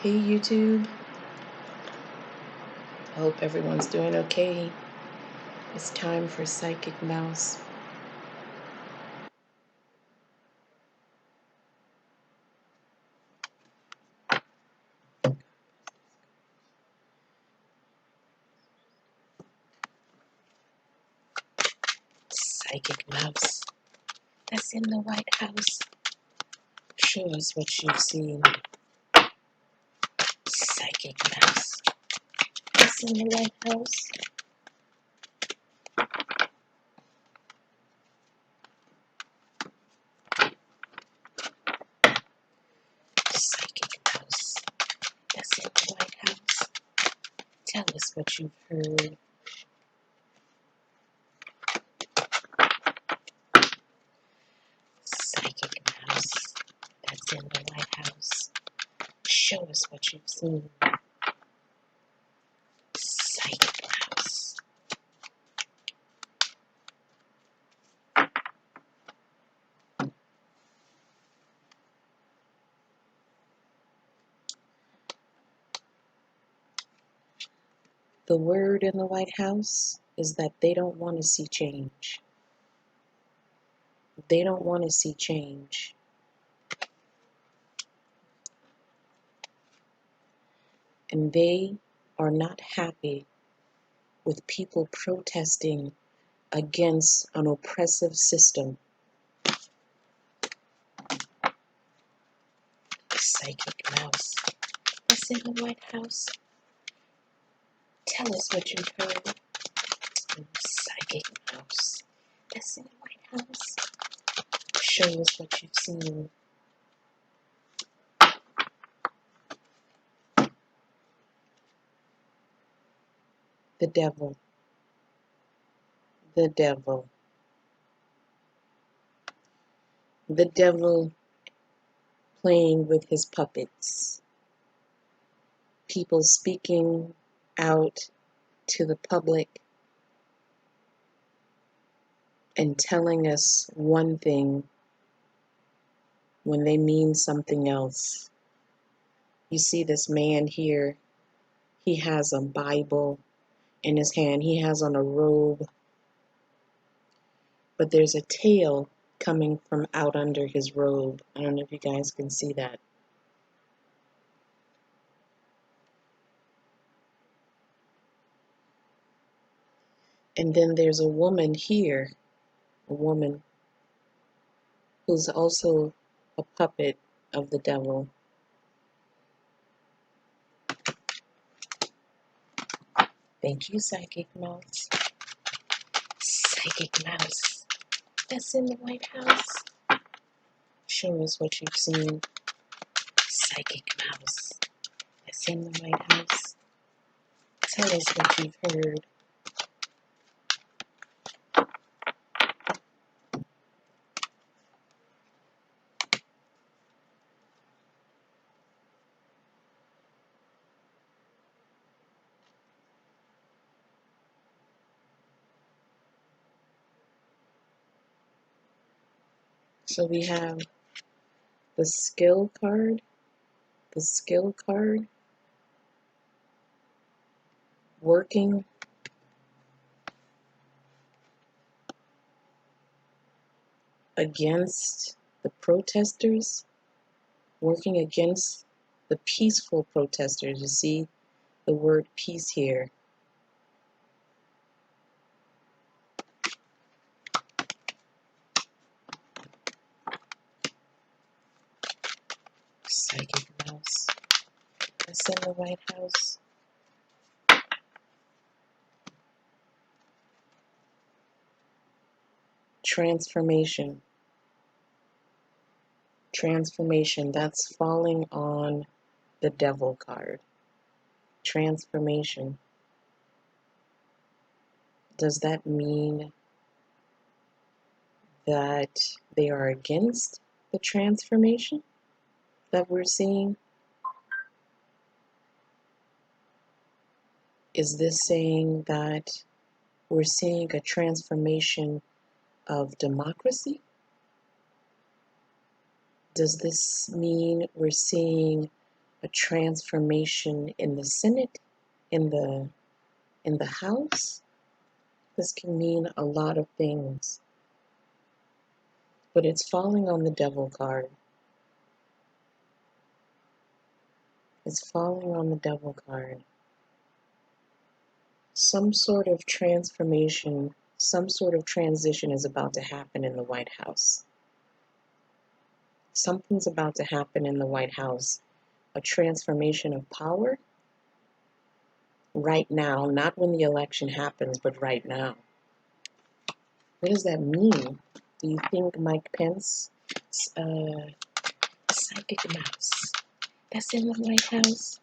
Hey YouTube, I hope everyone's doing okay. It's time for Psychic Mouse. Psychic Mouse, that's in the White House. Show us what you've seen. Psychic Mouse, that's in the White House. Psychic Mouse, that's in the White House. Tell us what you've heard. Psychic Mouse, that's in the White House. Show us what you've seen. Psychic Mouse. The word in the White House is that they don't want to see change. They don't want to see change. And they are not happy with people protesting against an oppressive system. Psychic Mouse, that's in the White House. Tell us what you've heard. Psychic Mouse, that's in the White House. Show us what you've seen. The devil. The devil. The devil playing with his puppets. People speaking out to the public and telling us one thing when they mean something else. You see this man here, he has a Bible in his hand, he has on a robe, but there's a tail coming from out under his robe. I don't know if you guys can see that. And then there's a woman here, a woman who's also a puppet of the devil. Thank you, Psychic Mouse. Psychic Mouse, that's in the White House. Show us what you've seen. Psychic Mouse, that's in the White House. Tell us what you've heard. So we have the skill card, working against the protesters, working against the peaceful protesters. You see the word peace here. Psychic Mouse, that's in the White House. Transformation. Transformation, that's falling on the devil card. Transformation. Does that mean that they are against the transformation that we're seeing? Is this saying that we're seeing a transformation of democracy? Does this mean we're seeing a transformation in the Senate, in the House? This can mean a lot of things, but it's falling on the Devil card. It's falling on the Devil card. Some sort of transformation, some sort of transition is about to happen in the White House. Something's about to happen in the White House. A transformation of power right now, not when the election happens, but right now. What does that mean? Do you think Mike Pence, psychic mouse, that's in the White House?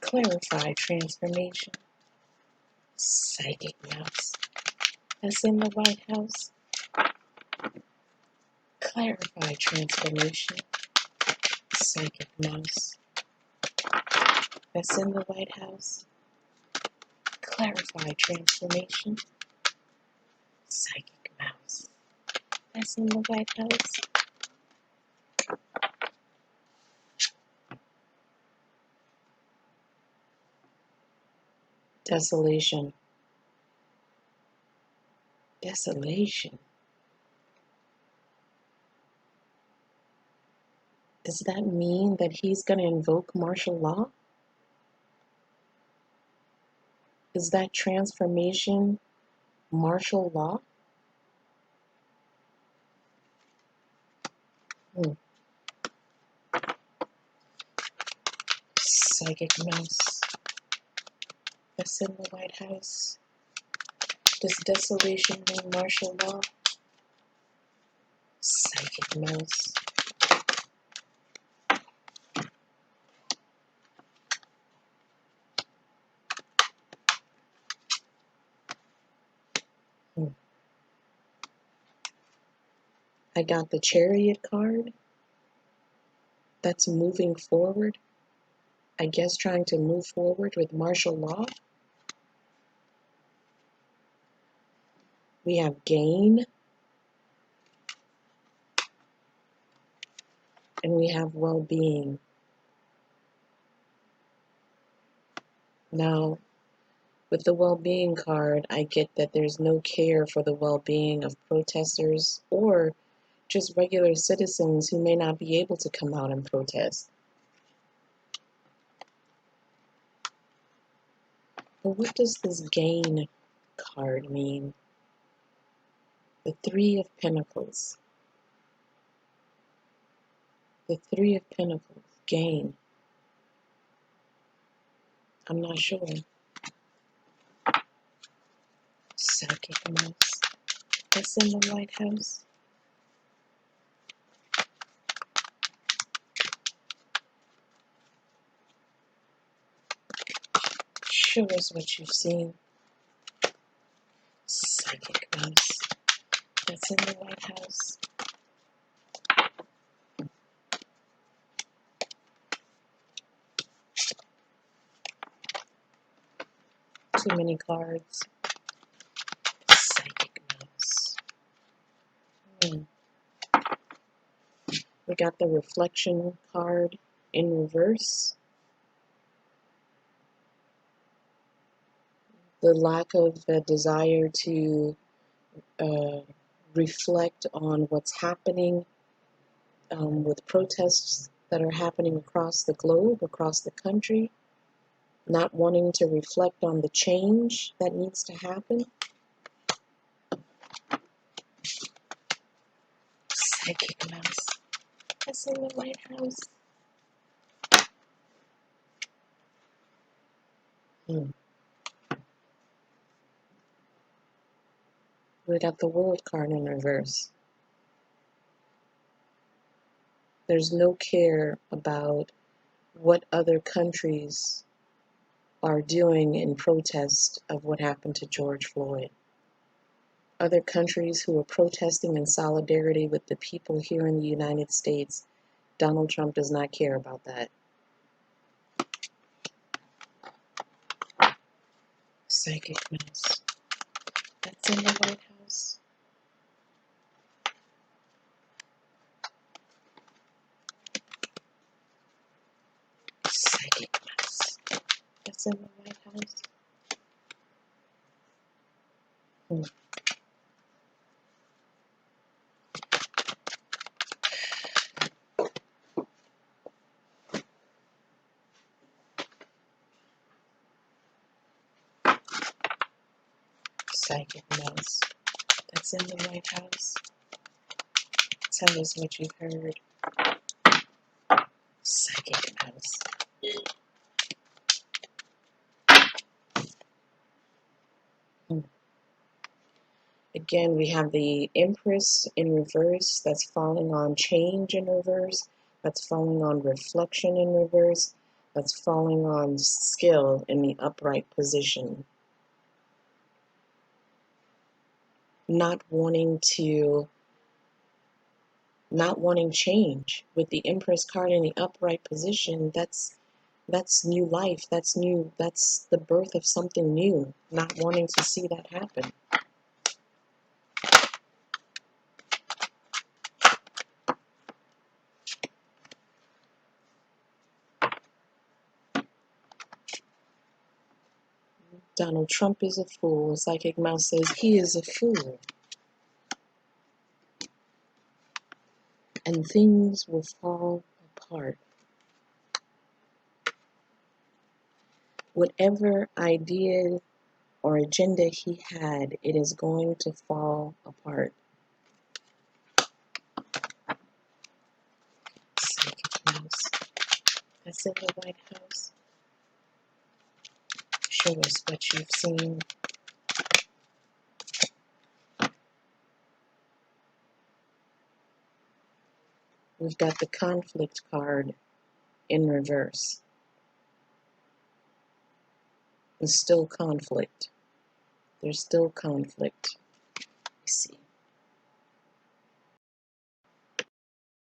Clarify transformation. Psychic mouse, that's in the White House? Clarify transformation. Psychic mouse, that's in the White House? Clarify transformation. Psychic mouse, that's in the White House? Desolation. Desolation. Does that mean that he's going to invoke martial law? Is that transformation martial law? Psychic mouse, that's in the White House? Does desolation mean martial law? Psychic mouse. I got the Chariot card. That's moving forward. I guess trying to move forward with martial law. We have gain. And we have well-being. Now, with the well-being card, I get that there's no care for the well-being of protesters or just regular citizens who may not be able to come out and protest. But what does this gain card mean? The Three of Pentacles. The Three of Pentacles. Gain. I'm not sure. Psychic mouse, that's in the White House? Show us what you've seen. Psychic mouse, that's in the White House? Too many cards. Psychic mouse. We got the reflection card in reverse. The lack of a desire to reflect on what's happening with protests that are happening across the globe, across the country. Not wanting to reflect on the change that needs to happen. Psychic mouse, that's in the White House? We got the World card in reverse. There's no care about what other countries are doing in protest of what happened to George Floyd. Other countries who are protesting in solidarity with the people here in the United States, Donald Trump does not care about that. Psychic mouse, that's in the White House? that's in the White House. Psychic Mouse, that's in the White House. Tell us what you've heard. Psychic Mouse. Again, we have the Empress in reverse, that's falling on change in reverse, that's falling on reflection in reverse, that's falling on skill in the upright position. Not wanting change. With the Empress card in the upright position, that's new life, that's the birth of something new, not wanting to see that happen. Donald Trump is a fool. Psychic Mouse says he is a fool. And things will fall apart. Whatever idea or agenda he had, it is going to fall apart. Psychic Mouse, that's in the White House. Show us what you've seen. We've got the conflict card in reverse. There's still conflict. There's still conflict. Let's see.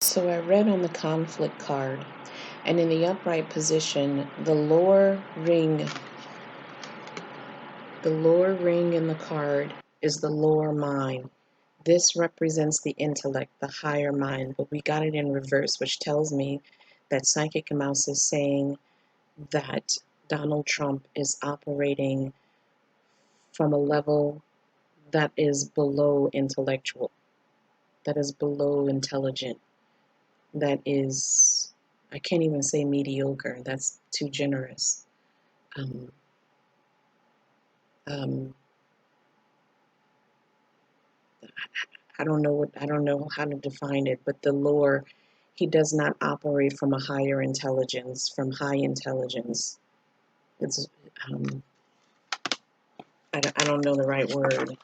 So I read on the conflict card, and in the upright position, the lower ring in the card is the lower mind. This represents the intellect, the higher mind, but we got it in reverse, which tells me that Psychic Mouse is saying that Donald Trump is operating from a level that is below intellectual, that is below intelligent, that is, I can't even say mediocre, that's too generous. I don't know how to define it, but the lower, he does not operate from a higher intelligence, from high intelligence. It's, I don't know the right word.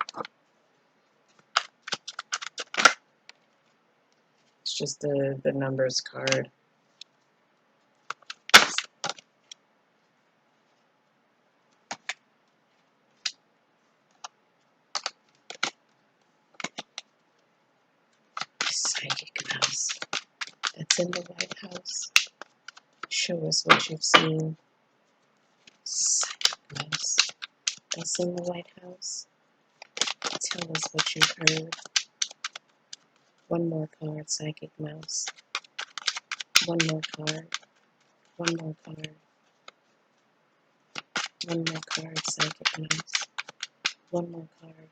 It's just the numbers card. Psychic Mouse, that's in the White House. Show us what you've seen. Psychic Mouse, that's in the White House. Tell us what you've heard. One more card, Psychic Mouse. One more card. One more card. One more card, Psychic Mouse. One more card.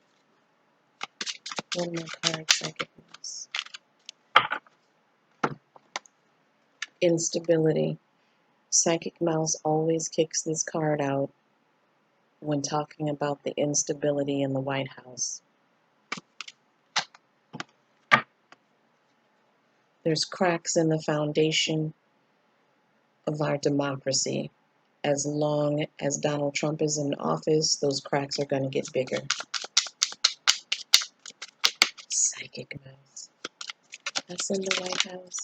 One more card, Psychic Mouse. Instability. Psychic Mouse always kicks this card out when talking about the instability in the White House. There's cracks in the foundation of our democracy. As long as Donald Trump is in office, those cracks are going to get bigger. Psychic Mouse, that's in the White House.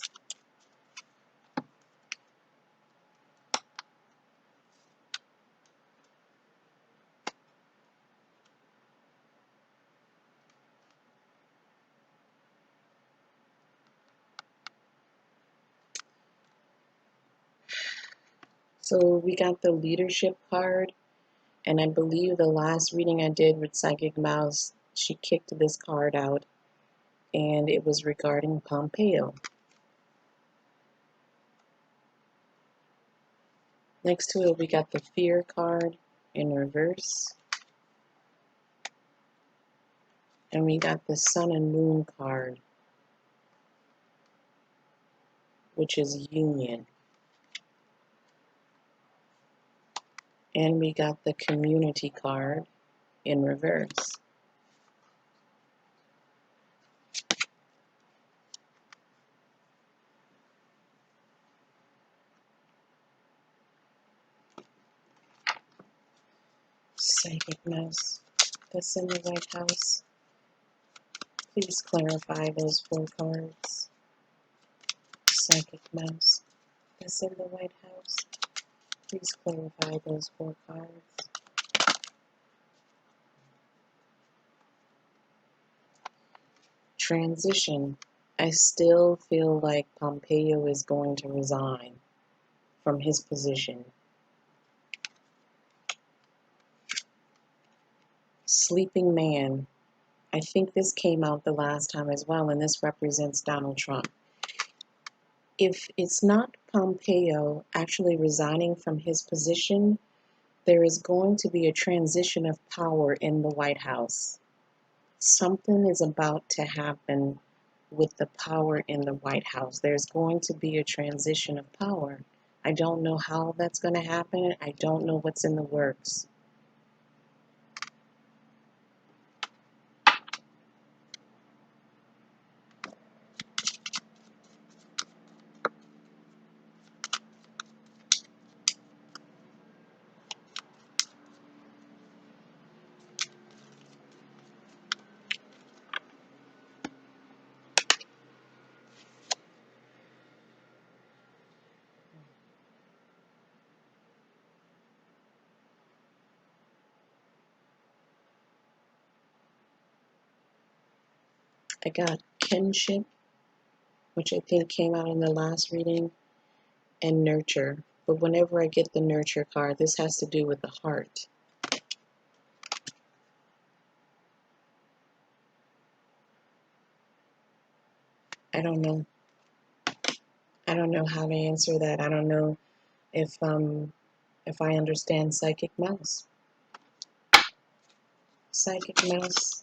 So we got the leadership card, and I believe the last reading I did with Psychic Mouse, she kicked this card out, and it was regarding Pompeo. Next to it, we got the Fear card in reverse. And we got the Sun and Moon card, which is Union. And we got the Community card in reverse. Psychic Mouse, that's in the White House. Please clarify those 4 cards. Psychic Mouse, that's in the White House. Please clarify those 4 cards. Transition. I still feel like Pompeo is going to resign from his position. Sleeping Man. I think this came out the last time as well, and this represents Donald Trump. If it's not Pompeo actually resigning from his position, there is going to be a transition of power in the White House. Something is about to happen with the power in the White House. There's going to be a transition of power. I don't know how that's going to happen. I don't know what's in the works. I got Kinship, which I think came out in the last reading, and Nurture. But whenever I get the Nurture card, this has to do with the heart. I don't know. I don't know how to answer that. I don't know if I understand Psychic Mouse. Psychic Mouse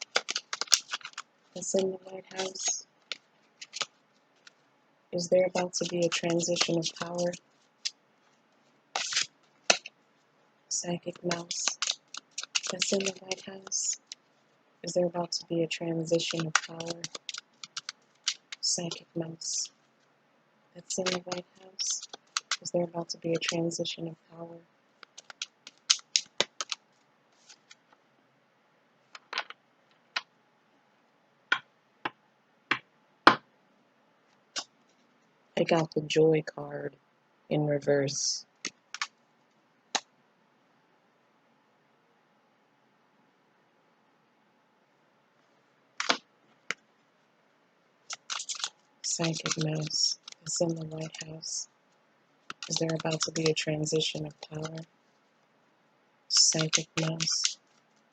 that's in the White House. Is there about to be a transition of power? Psychic Mouse that's in the White House. Is there about to be a transition of power? Psychic Mouse that's in the White House. Is there about to be a transition of power? I got the Joy card in reverse. Psychic Mouse that's in the White House. Is there about to be a transition of power? Psychic Mouse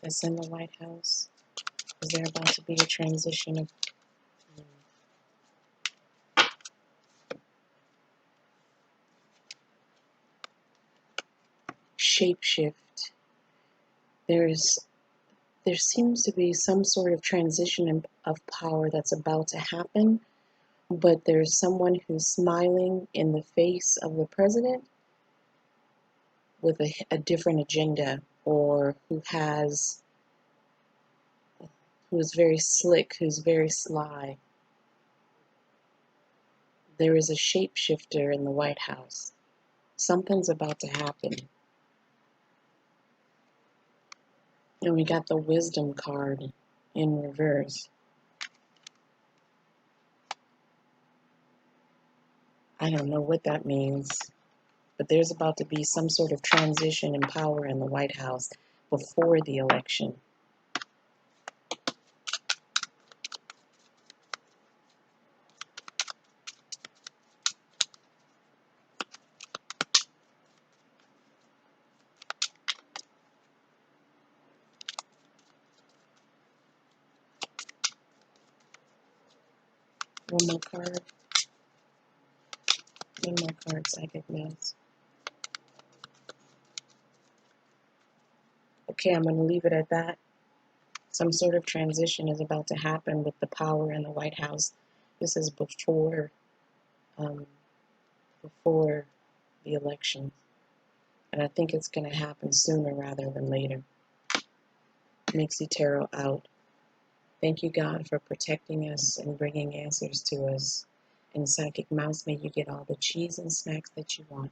that's in the White House. Is there about to be a transition of shapeshift? There seems to be some sort of transition of power that's about to happen, but there's someone who's smiling in the face of the president with a different agenda, or who's very slick, who's very sly. There is a shapeshifter in the White House. Something's about to happen. And we got the Wisdom card in reverse. I don't know what that means, but there's about to be some sort of transition in power in the White House before the election. One more card. One more card, Psychic Mouse. Okay, I'm going to leave it at that. Some sort of transition is about to happen with the power in the White House. This is um, before the election, and I think it's going to happen sooner rather than later. Nixie Tarot out. Thank you, God, for protecting us and bringing answers to us. And Psychic Mouse, may you get all the cheese and snacks that you want.